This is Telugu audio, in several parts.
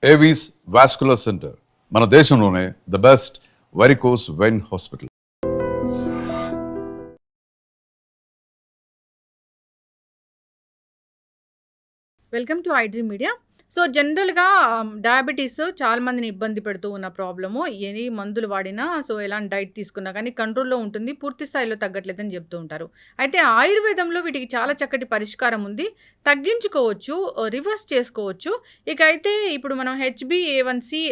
ఏవీస్ వాస్కులర్ సెంటర్ మన దేశంలోనే the best varicose vein hospital. Welcome to iDream media. So జనరల్గా డయాబెటీస్ చాలా మందిని ఇబ్బంది పెడుతూ ఉన్న ప్రాబ్లము. ఎన్ని మందులు వాడినా, సో ఎలాంటి డైట్ తీసుకున్నా కానీ కంట్రోల్లో ఉంటుంది, పూర్తి స్థాయిలో తగ్గట్లేదని చెప్తూ ఉంటారు. అయితే ఆయుర్వేదంలో వీటికి చాలా చక్కటి పరిష్కారం ఉంది, తగ్గించుకోవచ్చు, రివర్స్ చేసుకోవచ్చు. ఇక అయితే ఇప్పుడు మనం హెచ్బిఏవన్సి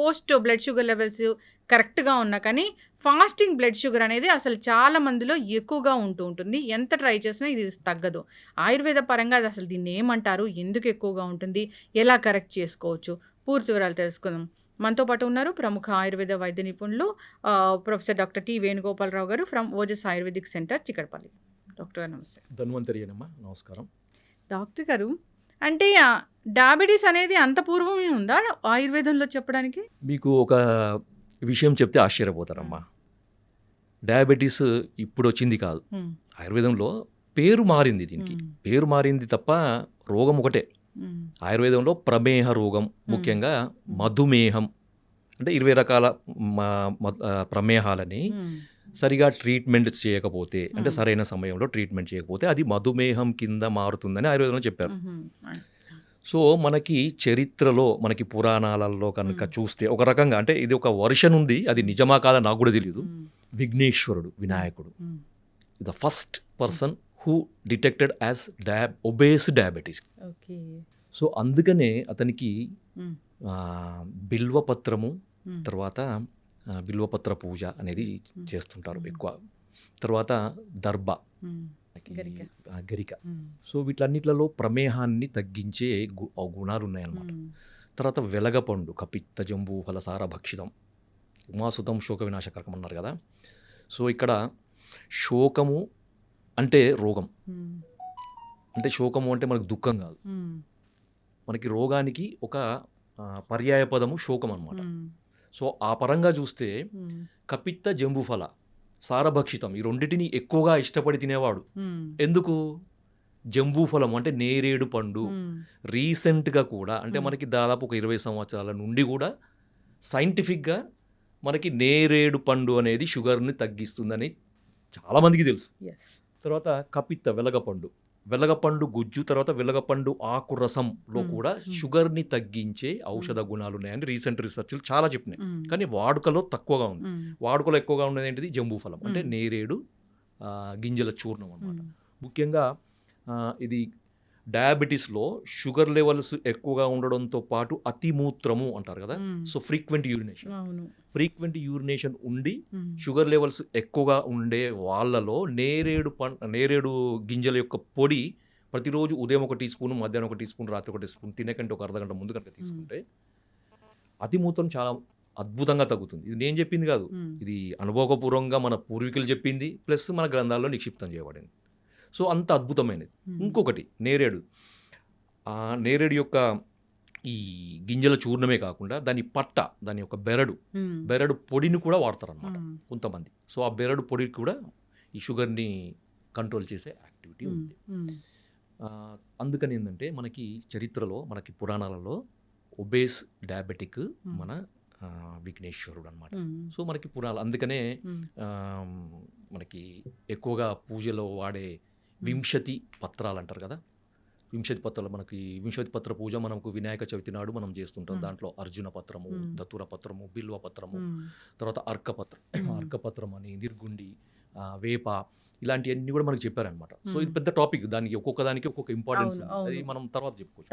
పోస్ట్ బ్లడ్ షుగర్ లెవెల్స్ కరెక్ట్గా ఉన్నా కానీ ఫాస్టింగ్ బ్లడ్ షుగర్ అనేది అసలు చాలా మందిలో ఎక్కువగా ఉంటుంది. ఎంత ట్రై చేసినా ఇది తగ్గదు. ఆయుర్వేద పరంగా అది అసలు దీన్ని ఏమంటారు, ఎందుకు ఎక్కువగా ఉంటుంది, ఎలా కరెక్ట్ చేసుకోవచ్చు, పూర్తి వివరాలు తెలుసుకుందాం. మనతో పాటు ఉన్నారు ప్రముఖ ఆయుర్వేద వైద్య నిపుణులు ప్రొఫెసర్ డాక్టర్ టి వేణుగోపాలరావు గారు from Ojas ayurvedic centre, Chikkadapalli. Doctor గారు నమస్తే. ధన్వంతరి అమ్మా, నమస్కారం. డాక్టర్ గారు, అంటే డయాబెటీస్ అనేది అంత పూర్వమే ఉందా ఆయుర్వేదంలో చెప్పడానికి? మీకు ఒక విషయం చెప్తే ఆశ్చర్యపోతారమ్మా. డయాబెటీస్ ఇప్పుడు వచ్చింది కాదు, ఆయుర్వేదంలో పేరు మారింది. దీనికి పేరు మారింది తప్ప రోగం ఒకటే. ఆయుర్వేదంలో ప్రమేహ రోగం, ముఖ్యంగా మధుమేహం, అంటే 20 రకాల ప్రమేహాలని సరిగా ట్రీట్మెంట్ చేయకపోతే, అంటే సరైన సమయంలో ట్రీట్మెంట్ చేయకపోతే అది మధుమేహం కింద మారుతుందని ఆయుర్వేదంలో చెప్పారు. సో మనకి చరిత్రలో, మనకి పురాణాలలో కనుక చూస్తే ఒక రకంగా, అంటే ఇది ఒక వర్షన్ ఉంది, అది నిజమా కాదా నాకు కూడా తెలియదు. విఘ్నేశ్వరుడు, వినాయకుడు, the first person who detected as obese diabetes. So అందుకనే అతనికి బిల్వపత్రము, తర్వాత బిల్వపత్ర పూజ అనేది చేస్తుంటారు ఎక్కువ. తర్వాత దర్భ, గరిక. సో వీటన్నిట్లలో ప్రమేహాన్ని తగ్గించే గుణాలు ఉన్నాయన్నమాట. తర్వాత వెలగపండు, కపిత్త జంబూ ఫలసార భక్షితం ఉమాసుతం శోక వినాశకరకం అన్నారు కదా. సో ఇక్కడ శోకము అంటే రోగం, అంటే శోకము అంటే మనకు దుఃఖం కాదు, మనకి రోగానికి ఒక పర్యాయ పదము శోకం అన్నమాట. సో ఆ పరంగా చూస్తే కపిత్త జంబూఫల సారభక్షితం, ఈ రెండింటిని ఎక్కువగా ఇష్టపడి తినేవాడు. ఎందుకు? జంబూఫలం అంటే నేరేడు పండు. రీసెంట్గా కూడా, అంటే మనకి దాదాపు ఒక 20 సంవత్సరాల నుండి కూడా సైంటిఫిక్గా మనకి నేరేడు పండు అనేది షుగర్ని తగ్గిస్తుందని చాలామందికి తెలుసు. తర్వాత కపిత్త, వెలగపండు గుజ్జు, తర్వాత వెలగపండు ఆకు రసంలో కూడా షుగర్ని తగ్గించే ఔషధ గుణాలు ఉన్నాయని రీసెంట్ రీసెర్చ్లు చాలా చెప్పినాయి. కానీ వాడుకలో తక్కువగా ఉంది. వాడుకలో ఎక్కువగా ఉండేది ఏంటిది? జంబూఫలం, అంటే నేరేడు గింజల చూర్ణం అన్నమాట. ముఖ్యంగా ఇది డయాబెటీస్లో షుగర్ లెవెల్స్ ఎక్కువగా ఉండడంతో పాటు అతిమూత్రము అంటారు కదా. సో ఫ్రీక్వెంట్ యూరినేషన్ ఉండి షుగర్ లెవెల్స్ ఎక్కువగా ఉండే వాళ్ళలో నేరేడు గింజల యొక్క పొడి ప్రతిరోజు ఉదయం 1 టీ స్పూన్, మధ్యాహ్నం 1 టీ స్పూన్, రాత్రి 1 టీ స్పూన్, తినకంటే ఒక అర్ధగంట ముందు కనుక తీసుకుంటే అతిమూత్రం చాలా అద్భుతంగా తగ్గుతుంది. ఇది నేను చెప్పింది కాదు, ఇది అనుభవపూర్వకంగా మన పూర్వీకులు చెప్పింది, ప్లస్ మన గ్రంథాల్లో నిక్షిప్తం చేయబడింది. సో అంత అద్భుతమైనది. ఇంకొకటి నేరేడు, నేరేడు యొక్క ఈ గింజల చూర్ణమే కాకుండా దాని పట్ట, దాని యొక్క బెరడు పొడిని కూడా వాడతారన్నమాట కొంతమంది. సో ఆ బెరడు పొడికి కూడా ఈ షుగర్ని కంట్రోల్ చేసే యాక్టివిటీ ఉంది. అందుకని ఏంటంటే మనకి చరిత్రలో, మనకి పురాణాలలో ఒబేస్ డయాబెటిక్ మన విఘ్నేశ్వరుడు అనమాట. సో మనకి పురాణాలు, అందుకనే మనకి ఎక్కువగా పూజలో వాడే వింశతి పత్రాలు అంటారు కదా. వింశతి పత్రాలు, మనకి వింశతి పత్ర పూజ మనకు వినాయక చవితి నాడు మనం చేస్తుంటాం. దాంట్లో అర్జున పత్రము, దతుర పత్రము, బిల్వ పత్రము, తర్వాత అర్కపత్రం అని, నిర్గుండి, వేప, ఇలాంటివన్నీ కూడా మనకు చెప్పారనమాట. సో ఇది పెద్ద టాపిక్, దానికి ఒక్కొక్క దానికి ఒక్కొక్క ఇంపార్టెన్స్ ఉంది. అది మనం తర్వాత చెప్పుకోవచ్చు.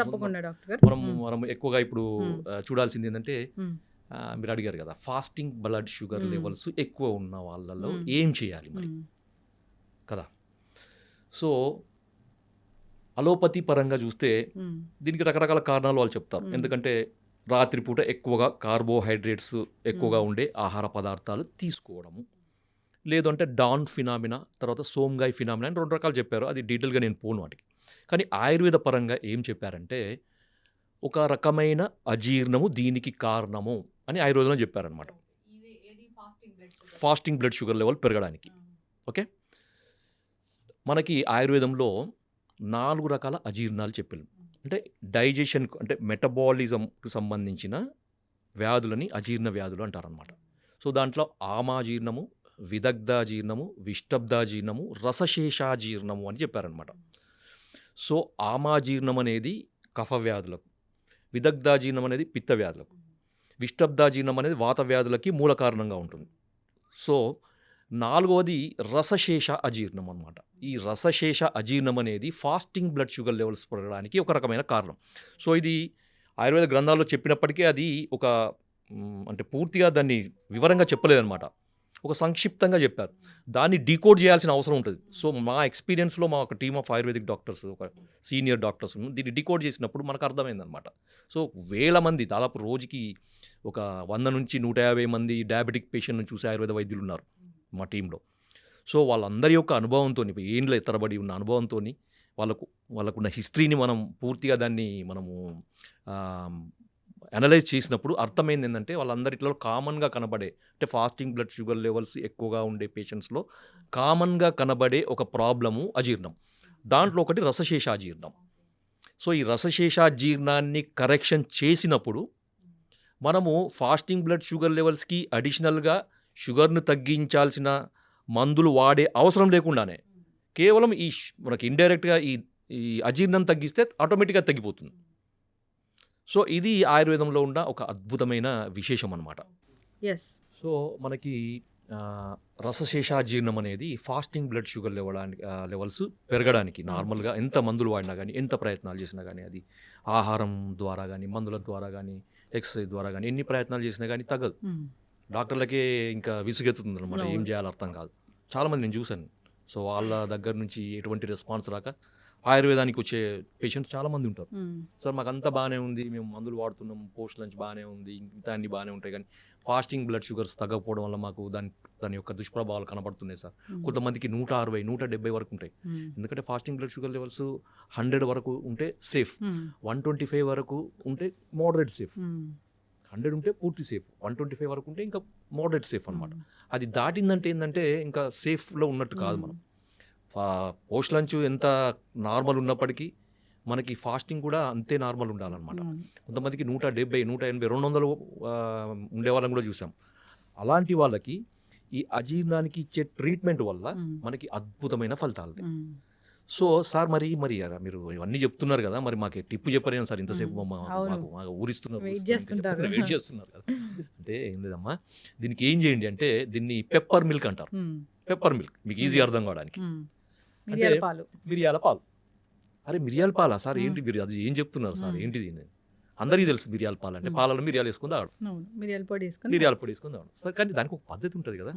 మనం ఎక్కువగా ఇప్పుడు చూడాల్సింది ఏంటంటే, మీరు అడిగారు కదా, ఫాస్టింగ్ బ్లడ్ షుగర్ లెవెల్స్ ఎక్కువ ఉన్న వాళ్ళలో ఏం చేయాలి మరి కదా. సో అలోపతి పరంగా చూస్తే దీనికి రకరకాల కారణాలు వాళ్ళు చెప్తారు. ఎందుకంటే రాత్రిపూట ఎక్కువగా కార్బోహైడ్రేట్స్ ఎక్కువగా ఉండే ఆహార పదార్థాలు తీసుకోవడము, లేదంటే డాన్ ఫినామినా, తర్వాత సోమ్గాయ్ ఫినామినా అని 2 రకాలు చెప్పారు. అది డీటెయిల్గా నేను పోను వాటికి. కానీ ఆయుర్వేద పరంగా ఏం చెప్పారంటే, ఒక రకమైన అజీర్ణము దీనికి కారణము అని ఆయుర్వేదంలో చెప్పారనమాట, ఫాస్టింగ్ బ్లడ్ షుగర్ లెవెల్ పెరగడానికి. ఓకే, మనకి ఆయుర్వేదంలో 4 రకాల అజీర్ణాలు చెప్పారు. అంటే డైజెషన్ అంటే మెటబాలిజంకి సంబంధించిన వ్యాధులని అజీర్ణ వ్యాధులు అంటారనమాట. సో దాంట్లో ఆమాజీర్ణము, విదగ్ధాజీర్ణము, విష్టబ్దాజీర్ణము, రసశేషాజీర్ణము అని చెప్పారనమాట. సో ఆమాజీర్ణం అనేది కఫ వ్యాధులకు, విదగ్ధాజీర్ణం అనేది పిత్త వ్యాధులకు, విష్టబ్దాజీర్ణం అనేది వాత వ్యాధులకి మూల కారణంగా ఉంటుంది. సో 4వది రసశేష అజీర్ణం అనమాట. ఈ రసశేష అజీర్ణం అనేది ఫాస్టింగ్ బ్లడ్ షుగర్ లెవెల్స్ పెరగడానికి ఒక రకమైన కారణం. సో ఇది ఆయుర్వేద గ్రంథాల్లో చెప్పినప్పటికీ అది ఒక అంటే పూర్తిగా దాన్ని వివరంగా చెప్పలేదన్నమాట. ఒక సంక్షిప్తంగా చెప్పారు. దాన్ని డీకోడ్ చేయాల్సిన అవసరం ఉంటుంది. సో మా ఎక్స్పీరియన్స్లో మా ఒక టీమ్ ఆఫ్ ఆయుర్వేదిక్ డాక్టర్స్, ఒక సీనియర్ డాక్టర్స్ దీన్ని డీకోడ్ చేసినప్పుడు మనకు అర్థమైందనమాట. సో వేల మంది, దాదాపు రోజుకి ఒక 100 నుంచి 150 మంది డయాబెటిక్ పేషెంట్ని చూసే ఆయుర్వేద వైద్యులు ఉన్నారు మా టీంలో. సో వాళ్ళందరి యొక్క అనుభవంతో, ఏండ్ల తరబడి ఉన్న అనుభవంతో, వాళ్ళకున్న హిస్టరీని మనం పూర్తిగా దాన్ని మనము అనలైజ్ చేసినప్పుడు అర్థమైంది ఏంటంటే వాళ్ళందరిలో కామన్గా కనబడే, అంటే ఫాస్టింగ్ బ్లడ్ షుగర్ లెవెల్స్ ఎక్కువగా ఉండే పేషెంట్స్లో కామన్గా కనబడే ఒక ప్రాబ్లము అజీర్ణం. దాంట్లో ఒకటి రసశేషాజీర్ణం. సో ఈ రసశేషాజీర్ణాన్ని కరెక్షన్ చేసినప్పుడు మనము ఫాస్టింగ్ బ్లడ్ షుగర్ లెవెల్స్కి అడిషనల్గా షుగర్ను తగ్గించాల్సిన మందులు వాడే అవసరం లేకుండానే కేవలం మనకి ఇండైరెక్ట్గా ఈ అజీర్ణం తగ్గిస్తే ఆటోమేటిక్గా తగ్గిపోతుంది. సో ఇది ఆయుర్వేదంలో ఉన్న ఒక అద్భుతమైన విశేషం అన్నమాట. ఎస్. సో మనకి రసశేషాజీర్ణం అనేది ఫాస్టింగ్ బ్లడ్ షుగర్ లెవెల్స్ పెరగడానికి నార్మల్గా ఎంత మందులు వాడినా కానీ, ఎంత ప్రయత్నాలు చేసినా కానీ, అది ఆహారం ద్వారా కానీ, మందుల ద్వారా కానీ, ఎక్సర్సైజ్ ద్వారా కానీ ఎన్ని ప్రయత్నాలు చేసినా కానీ తగ్గదు. డాక్టర్లకే ఇంకా విసుగెత్తుతుంది అనమాట. ఏం చేయాలో అర్థం కాదు. చాలామంది నేను చూశాను. సో వాళ్ళ దగ్గర నుంచి ఎటువంటి రెస్పాన్స్ రాక ఆయుర్వేదానికి వచ్చే పేషెంట్స్ చాలామంది ఉంటారు. సార్ మాకు అంతా బాగానే ఉంది, మేము మందులు వాడుతున్నాం, పోస్ట్ లంచ్ బాగానే ఉంది, ఇంత అన్ని బాగానే ఉంటాయి, కానీ ఫాస్టింగ్ బ్లడ్ షుగర్స్ తగ్గకపోవడం వల్ల మాకు దాని యొక్క దుష్ప్రభావాలు కనబడుతున్నాయి సార్. కొంతమందికి 160, 170 వరకు ఉంటాయి. ఎందుకంటే ఫాస్టింగ్ బ్లడ్ షుగర్ లెవెల్స్ 100 వరకు ఉంటే సేఫ్, 125 వరకు ఉంటే మోడరేట్ సేఫ్, 100 ఉంటే పూర్తి సేఫ్, 125 వరకు ఉంటే ఇంకా మోడరేట్ సేఫ్ అనమాట. అది దాటిందంటే ఏంటంటే ఇంకా సేఫ్లో ఉన్నట్టు కాదు. మనం పోస్ట్ లంచ్ ఎంత నార్మల్ ఉన్నప్పటికీ మనకి ఫాస్టింగ్ కూడా అంతే నార్మల్ ఉండాలన్నమాట. కొంతమందికి 170, 180, 200 ఉండే వాళ్ళని కూడా చూసాం. అలాంటి వాళ్ళకి ఈ అజీర్ణానికి ఇచ్చే ట్రీట్మెంట్ వల్ల మనకి అద్భుతమైన ఫలితాలు. సో సార్ మరి మీరు ఇవన్నీ చెప్తున్నారు కదా, మరి మాకు టిప్పు చెప్పలేను సార్, ఇంతసేపు మాకు ఊరిస్తున్నారు, వెయిట్ చేస్తున్నారు కదా. అంటే ఏం లేదమ్మా, దీనికి ఏం చేయండి అంటే దీన్ని పెప్పర్ మిల్క్ అంటారు. పెప్పర్ మిల్క్ మీకు ఈజీ అర్థం కావడానికి, మిరియాల పాలు. అరే మిరియాల పాలా సార్, ఏంటి మీరు అది ఏం చెప్తున్నారు సార్, ఏంటిది? అందరికీ తెలుసు మిరియాల పాలు అంటే పాలలో మిరియాలు వేసుకుని తాగడం, మిరియాల పొడి వేసుకుని తాగడం సార్. కానీ దానికి ఒక పద్ధతి ఉంటుంది కదా.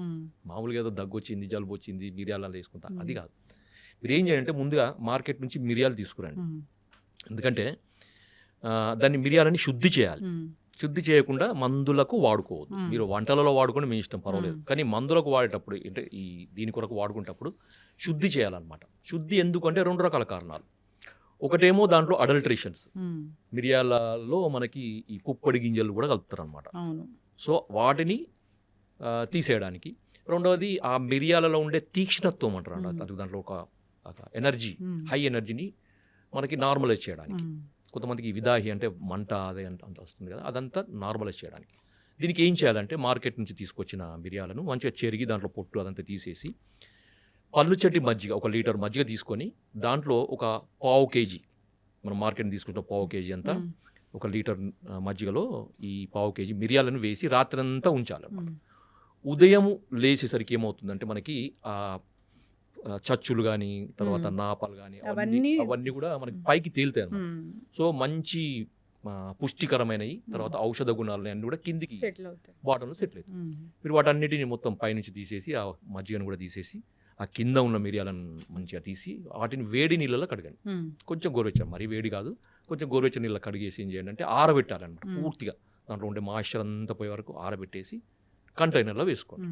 మామూలుగా ఏదో దగ్గు వచ్చింది, జలుబు వచ్చింది, మిరియాలలో వేసుకుంటా, అది కాదు. మీరు ఏం చేయాలంటే ముందుగా మార్కెట్ నుంచి మిరియాలు తీసుకురండి. ఎందుకంటే దాన్ని మిరియాలని శుద్ధి చేయాలి. శుద్ధి చేయకుండా మందులకు వాడుకోవద్దు. మీరు వంటలలో వాడుకొని మీ ఇష్టం, పర్వాలేదు. కానీ మందులకు వాడేటప్పుడు, అంటే దీని కొరకు వాడుకునేటప్పుడు శుద్ధి చేయాలన్నమాట. శుద్ధి ఎందుకంటే 2 రకాల కారణాలు. ఒకటేమో దాంట్లో అడల్ట్రేషన్స్, మిరియాలలో మనకి ఈ పుప్పొడి గింజలు కూడా కలుపుతారు అనమాట. సో వాటిని తీసేయడానికి. రెండవది ఆ మిరియాలలో ఉండే తీక్ష్ణత్వం అంటారు, అది దాంట్లో ఒక ఎనర్జీ, హై ఎనర్జీని మనకి నార్మలైజ్ చేయడానికి. కొంతమందికి విదాహి అంటే మంట అదే అంత వస్తుంది కదా, అదంతా నార్మలైజ్ చేయడానికి. దీనికి ఏం చేయాలంటే మార్కెట్ నుంచి తీసుకొచ్చిన మిరియాలను మంచిగా చెరిగి దాంట్లో పొట్టు అదంతా తీసేసి పల్లుచట్టి మజ్జిగ, 1 లీటర్ మజ్జిగ తీసుకొని దాంట్లో ఒక 1/2 కేజీ, మనం మార్కెట్ తీసుకుంటున్న 1/2 కేజీ అంతా 1 లీటర్ మజ్జిగలో ఈ 1/2 కేజీ మిరియాలను వేసి రాత్రంతా ఉంచాలి. ఉదయం లేచేసరికి ఏమవుతుందంటే మనకి ఆ చచ్చులు కానీ, తర్వాత నాపాలు కానీ, అవన్నీ కూడా మనకి పైకి తేలుతాయి అన్నమాట. సో మంచి పుష్టికరమైనవి, తర్వాత ఔషధ గుణాలు అన్నీ కూడా కిందికి బాటంలో సెటిల్ అవుతాయి. మీరు వాటన్నిటిని మొత్తం పైనుంచి తీసేసి, ఆ మజ్జిగను కూడా తీసేసి, ఆ కింద ఉన్న మిరియాలను మంచిగా తీసి వాటిని వేడి నీళ్ళలో కడగండి. కొంచెం గోరువెచ్చని, మరీ వేడి కాదు, కొంచెం గోరువెచ్చని నీళ్ళలో కడిగేసి ఏం చేయండి అంటే ఆరబెట్టాలన్నమాట. పూర్తిగా దాంట్లో ఉండే మాయిశ్చర్ అంతా పోయే వరకు ఆరబెట్టేసి కంటైనర్లో వేసుకోండి.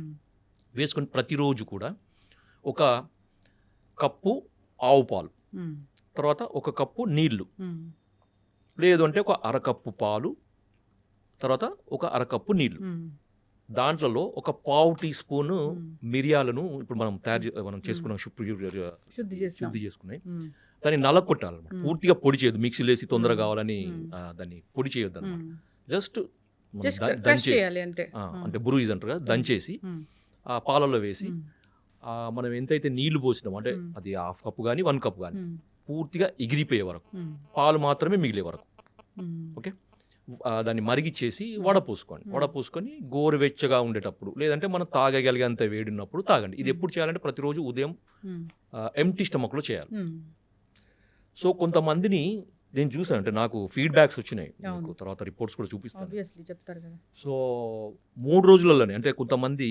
వేసుకొని ప్రతిరోజు కూడా 1 కప్పు ఆవు పాలు, తర్వాత 1 కప్పు నీళ్లు, లేదు అంటే 1/2 కప్పు పాలు, తర్వాత 1/2 కప్పు నీళ్లు, దాంట్లో 1/4 టీ స్పూను మిరియాలను ఇప్పుడు మనం చేసుకున్నాం, శుద్ధి చేసుకున్నాయి, దాన్ని నలగొట్టాలన్నమాట. పూర్తిగా పొడి చేయొద్దు, మిక్సీలో వేసి తొందరగా మ్మ్. కావాలని మ్మ్. దాన్ని పొడి చేయొద్దు అనమాట. మ్మ్. జస్ట్ జస్ట్ క్రష్ దంచే చేయాలి అంతే. అంటే బురుయిజ్ అంటారు కదా, దంచేసి మ్మ్. ఆ పాలలో వేసి మ్మ్. మనం ఎంతైతే నీళ్లు పోసినామో అంటే మ్మ్. అది 1/2 కప్పు కానీ 1 కప్పు కానీ మ్మ్. పూర్తిగా ఎగిరిపోయే వరకు, మ్మ్. పాలు మాత్రమే మిగిలే వరకు మ్మ్. ఓకే, దాన్ని మరిగిచ్చేసి వడపోసుకోండి. వడపోసుకొని గోరువెచ్చగా ఉండేటప్పుడు, లేదంటే మనం తాగగలిగేంత వేడి ఉన్నప్పుడు తాగండి. ఇది ఎప్పుడు చేయాలంటే ప్రతిరోజు ఉదయం మ్మ్. ఎంటీ స్టమక్లో చేయాలి. మ్మ్. సో కొంతమందిని నేను చూసాను, అంటే నాకు ఫీడ్బ్యాక్స్ వచ్చినాయి, అవును. మీకు తర్వాత రిపోర్ట్స్ కూడా చూపిస్తాను. ఆబ్వియస్లీ చెప్తారు కదా. సో 3 రోజులలోనే, అంటే కొంతమంది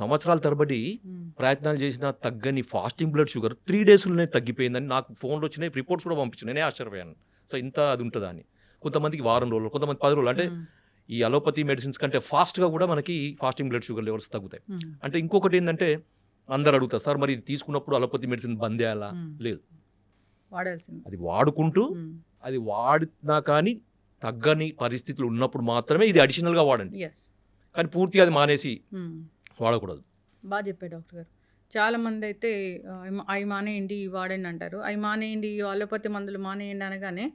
సంవత్సరాల తరబడి మ్మ్. ప్రయత్నాలు చేసిన తగ్గని ఫాస్టింగ్ బ్లడ్ షుగర్ 3 డేస్లోనే తగ్గిపోయిందని నాకు ఫోన్లో వచ్చినాయి, రిపోర్ట్స్ కూడా పంపించాను. నేనే ఆశ్చర్యపోయాను. సో ఇంత అది ఉంటుందా అని. కొంతమందికి వారం రోజులు, కొంతమంది 10 రోజులు. అంటే మ్మ్. ఈ అలోపతి మెడిసిన్స్ కంటే ఫాస్ట్గా కూడా మనకి ఫాస్టింగ్ బ్లడ్ షుగర్ లెవెల్స్ తగ్గుతాయి. మ్మ్. అంటే ఇంకొకటి ఏంటంటే అందరు అడుగుతారు, సార్ మరి ఇది తీసుకున్నప్పుడు అలోపతి మెడిసిన్ బంద్ చేయాలా? మ్మ్. లేదు, వాడాల్సింది. అది వాడుకుంటూ, మ్మ్. అది వాడినా కానీ తగ్గని పరిస్థితులు ఉన్నప్పుడు మాత్రమే ఇది అడిషనల్గా వాడండి. Yes. కానీ పూర్తిగా అది మానేసి మ్మ్. వాడకూడదు. బాగా చెప్పారు డాక్టర్ గారు. చాలా మంది అయితే అవి మానేయండి ఇవి వాడండి అంటారు. అవి మానేయండి అలోపతి మందులు మానేయండి అనగానే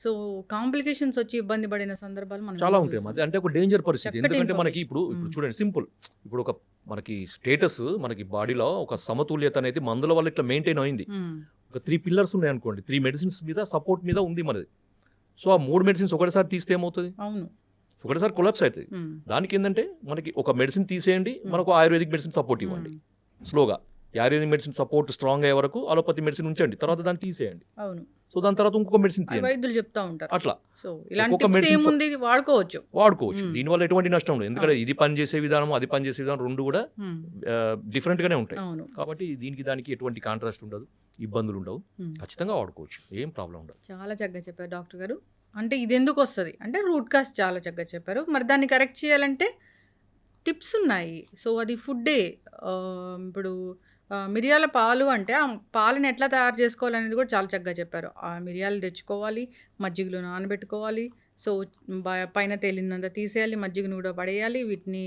సో కాంప్లికేషన్స్ వచ్చి ఇబ్బంది పడిన సందర్భాలు మనం చాలా ఎన్నో ఉంటాయి. చూసాం. అది అంటే ఒక డేంజర్ పరిస్థితి. చక్కటి ఎందుకంటే మనకి information. ఇప్పుడు చూడండి, సింపుల్, ఇప్పుడు ఒక మనకి స్టేటస్, మనకి బాడీలో ఒక సమతుల్యత అనేది మందుల వల్ల ఇట్లా మెయింటైన్ అయింది. మ్మ్. ఒక 3 పిల్లర్స్ ఉన్నాయి అనుకోండి, 3 మెడిసిన్స్ మీద సపోర్ట్ మీద ఉంది మనది. సో ఆ 3 మెడిసిన్స్ ఒకటిసారి తీస్తే ఏమవుతుంది? అవును. ఒకటిసారి కొలాప్స్ అవుతుంది. మ్మ్. దానికి ఏంటంటే మనకి ఒక మెడిసిన్ తీసేయండి, మనకు ఆయుర్వేదిక్ మెడిసిన్ సపోర్ట్ ఇవ్వండి. మ్మ్. స్లోగా ఆయుర్వేదిక్ మెడిసిన్ సపోర్ట్ స్ట్రాంగ్ అయ్యే వరకు అలోపతి మెడిసిన్ ఉంచండి, తర్వాత దాన్ని తీసేయండి. అవును. సో దాని తర్వాత ఇంకొక మెడిసిన్ అవి తీయండి. వైద్యులు చెప్తా ఉంటారు. అట్లా సో ఇలాంటి ఒక్కొక్క tips medicines- ఏముంది ఇది వాడుకోవచ్చు. వాడుకోవచ్చు. మ్మ్. దీనివల్ల ఎటువంటి నష్టం లేదు. ఎందుకంటే ఇది పనిచేసే విధానం, అది పనిచేసే విధానం రెండు కూడా మ్మ్. డిఫరెంట్గానే ఉంటాయి. అవును. కాబట్టి దీనికి దానికి ఎటువంటి కాంట్రాస్ట్ ఉండదు, ఇబ్బందులు ఉండవు. మ్మ్. ఖచ్చితంగా వాడుకోవచ్చు, ఏం ప్రాబ్లం ఉండదు. చాలా చక్కగా చెప్పారు డాక్టర్ గారు. అంటే ఇది ఎందుకు వస్తుంది అంటే రూట్ కాజ్ చాలా చక్కగా చెప్పారు. మరి దాన్ని కరెక్ట్ చేయాలంటే టిప్స్ ఉన్నాయి. సో అది ఫుడ్డే. ఇప్పుడు మిరియాల పాలు అంటే ఆ పాలని ఎట్లా తయారు చేసుకోవాలనేది కూడా చాలా చక్కగా చెప్పారు. ఆ మిరియాలు తెచ్చుకోవాలి, మజ్జిగలో నానబెట్టుకోవాలి. సో పైన తేలినంత తీసేయాలి, మజ్జిగను కూడా పడేయాలి, వీటిని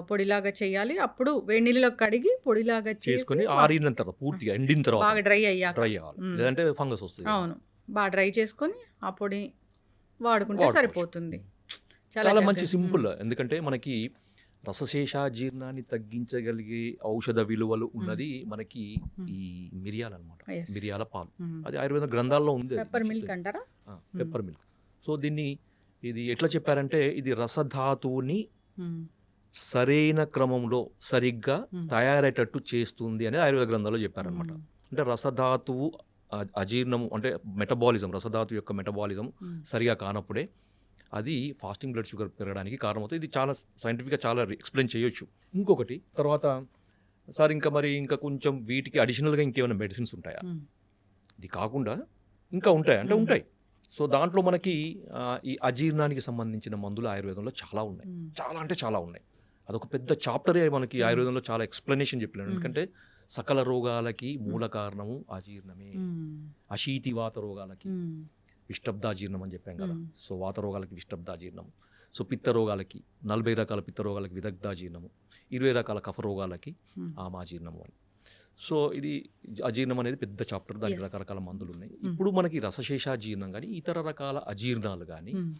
పొడిలాగా చేయాలి. అప్పుడు వేడి నీళ్ళలో కడిగి పొడిలాగా చేసుకొని చేసి ఆరిన తర్వాత, పూర్తిగా ఎండిన తర్వాత బాగా డ్రై అయ్యాక డ్రై అవ్వాలి, మ్మ్. లేదంటే ఫంగస్ వస్తుంది. అవును, బాగా డ్రై చేసుకొని ఆ పొడి వాడుకుంటే వాడుకోవచ్చు. సరిపోతుంది. చాలా చక్కగా. మంచి సింపుల్. ఎందుకంటే మనకి రసశేషాజీర్ణాన్ని తగ్గించగలిగే ఔషధ విలువలు ఉన్నది మనకి ఈ మిరియాలు అనమాట. Yes. మిరియాల పాలు, మ్మ్. అది ఆయుర్వేద గ్రంథాల్లో ఉంది. పెప్పర్ మిల్క్ అంటారా? Pepper milk. సో దీన్ని ఇది ఎట్లా చెప్పారంటే, ఇది రసధాతువుని మ్మ్. సరైన క్రమంలో సరిగ్గా మ్మ్. తయారయ్యేటట్టు చేస్తుంది అని ఆయుర్వేద గ్రంథాల్లో చెప్పారనమాట. మ్మ్. అంటే రసధాతువు అజీర్ణము, అంటే మెటబాలిజం, రసధాతువు యొక్క మెటబాలిజం మ్మ్. సరిగా కానప్పుడే అది ఫాస్టింగ్ బ్లడ్ షుగర్ పెరగడానికి కారణమవుతుంది. ఇది చాలా సైంటిఫిక్గా చాలా ఎక్స్ప్లెయిన్ చేయొచ్చు. ఇంకొకటి తర్వాత సార్ ఇంకా కొంచెం వీటికి అడిషనల్గా ఇంకేమైనా మెడిసిన్స్ ఉంటాయా? మ్మ్. ఇది కాకుండా ఇంకా ఉంటాయి అంటే మ్మ్. ఉంటాయి. సో దాంట్లో మనకి ఈ అజీర్ణానికి సంబంధించిన మందులు ఆయుర్వేదంలో చాలా ఉన్నాయి. మ్మ్. చాలా అంటే చాలా ఉన్నాయి. అదొక పెద్ద చాప్టరే మనకి ఆయుర్వేదంలో చాలా ఎక్స్ప్లెనేషన్ చెప్పినాడు. ఎందుకంటే సకల రోగాలకి మూల కారణము అజీర్ణమే. మ్మ్. అశీతివాత రోగాలకి మ్మ్. విష్టబ్దాజీర్ణం అని చెప్పాం కదా. మ్మ్. సో వాత రోగాలకి విష్టబ్దాజీర్ణం, సో పిత్త రోగాలకి 40 రకాల పిత్త రోగాలకి విదగ్ధాజీర్ణము, 20 రకాల కఫ రోగాలకి మ్మ్. ఆమాజీర్ణము అని. సో ఇది అజీర్ణం అనేది పెద్ద చాప్టర్, దానికి Yes. రకరకాల మందులు ఉన్నాయి. ఇప్పుడు మనకి రసశేషాజీర్ణం కానీ ఇతర రకాల అజీర్ణాలు కానీ మ్మ్.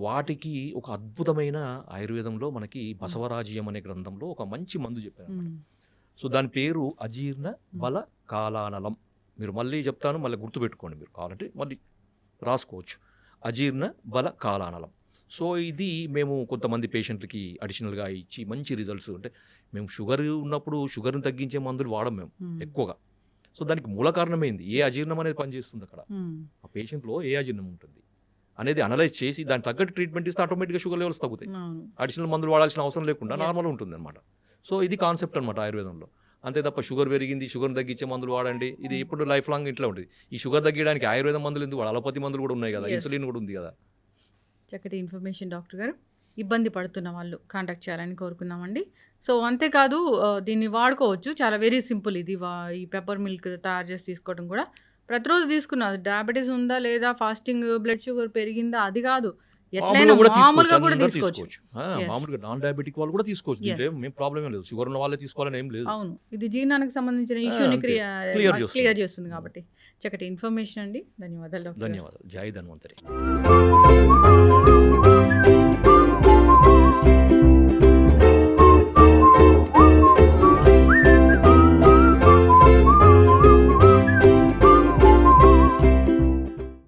వాటికి ఒక అద్భుతమైన ఆయుర్వేదంలో మనకి బసవరాజ్యం అనే గ్రంథంలో ఒక మంచి మందు చెప్పారు. మ్మ్. సో దాని పేరు అజీర్ణ బల కాలానలం. మీరు మళ్ళీ చెప్తాను, మళ్ళీ గుర్తుపెట్టుకోండి, మీరు కావాలంటే మళ్ళీ రాసుకోవచ్చు. అజీర్ణ బల కాలానలం. సో ఇది మేము కొంతమంది పేషెంట్లకి అడిషనల్గా ఇచ్చి మంచి రిజల్ట్స్. అంటే మేము షుగర్ ఉన్నప్పుడు షుగర్ని తగ్గించే మందులు వాడం మేము మ్మ్. ఎక్కువగా. సో దానికి మూల కారణమైంది ఏ అజీర్ణం అనేది పనిచేస్తుంది అక్కడ, మ్మ్. ఆ పేషెంట్లో ఏ అజీర్ణం ఉంటుంది అనేది అనలైజ్ చేసి దాని తగ్గట్టు ట్రీట్మెంట్ ఇస్తే ఆటోమేటిక్గా షుగర్ లెవెల్స్ తగ్గుతాయి. అవును. అడిషనల్ మందులు వాడాల్సిన అవసరం లేకుండా Yes. నార్మల్ ఉంటుంది అనమాట. సో ఇది కాన్సెప్ట్ అనమాట ఆయుర్వేదంలో. అంతే తప్ప షుగర్ పెరిగింది, షుగర్ తగ్గించే మందులు వాడండి, ఇది ఎప్పుడు లైఫ్ లాంగ్ ఇట్లా ఉంటుంది. ఈ షుగర్ తగ్గడానికి ఆయుర్వేద మందులు ఎందుకు, అలోపతి మందులు కూడా ఉన్నాయి కదా, Yes. ఇన్సులిన్ కూడా ఉంది కదా. చక్కటి ఇన్ఫర్మేషన్ డాక్టర్ గారు. ఇబ్బంది పడుతున్న వాళ్ళు కాంటాక్ట్ చేయాలని కోరుకున్నామండి. సో అంతేకాదు దీన్ని వాడుకోవచ్చు, చాలా వెరీ సింపుల్. ఇది ఈ పెప్పర్ మిల్క్ తయారు చేసి తీసుకోవడం కూడా ప్రతిరోజు తీసుకున్నా, డయాబెటీస్ ఉందా లేదా, ఫాస్టింగ్ బ్లడ్ షుగర్ పెరిగిందా అది కాదు, ఎట్లయినా మామూలుగా కూడా అందరూ తీసుకోవచ్చు. Yes. మామూలుగా నాన్ డయాబెటిక్ వాళ్ళు కూడా తీసుకోవచ్చు. Yes. దీంట్లో ఏం ప్రాబ్లమే లేదు. షుగర్ ఉన్న వాళ్ళే తీసుకోవాలని ఏం లేదు. అవును, ఇది జీర్ణానికి సంబంధించిన ఇష్యూని అంతే. Clear చేస్తుంది. క్లియర్ చేస్తుంది కాబట్టి చక్కటి ఇన్ఫర్మేషన్ అండి. ధన్యవాదాలు డాక్టర్ గారు. ధన్యవాదాలు. జై ధన్వంతరి.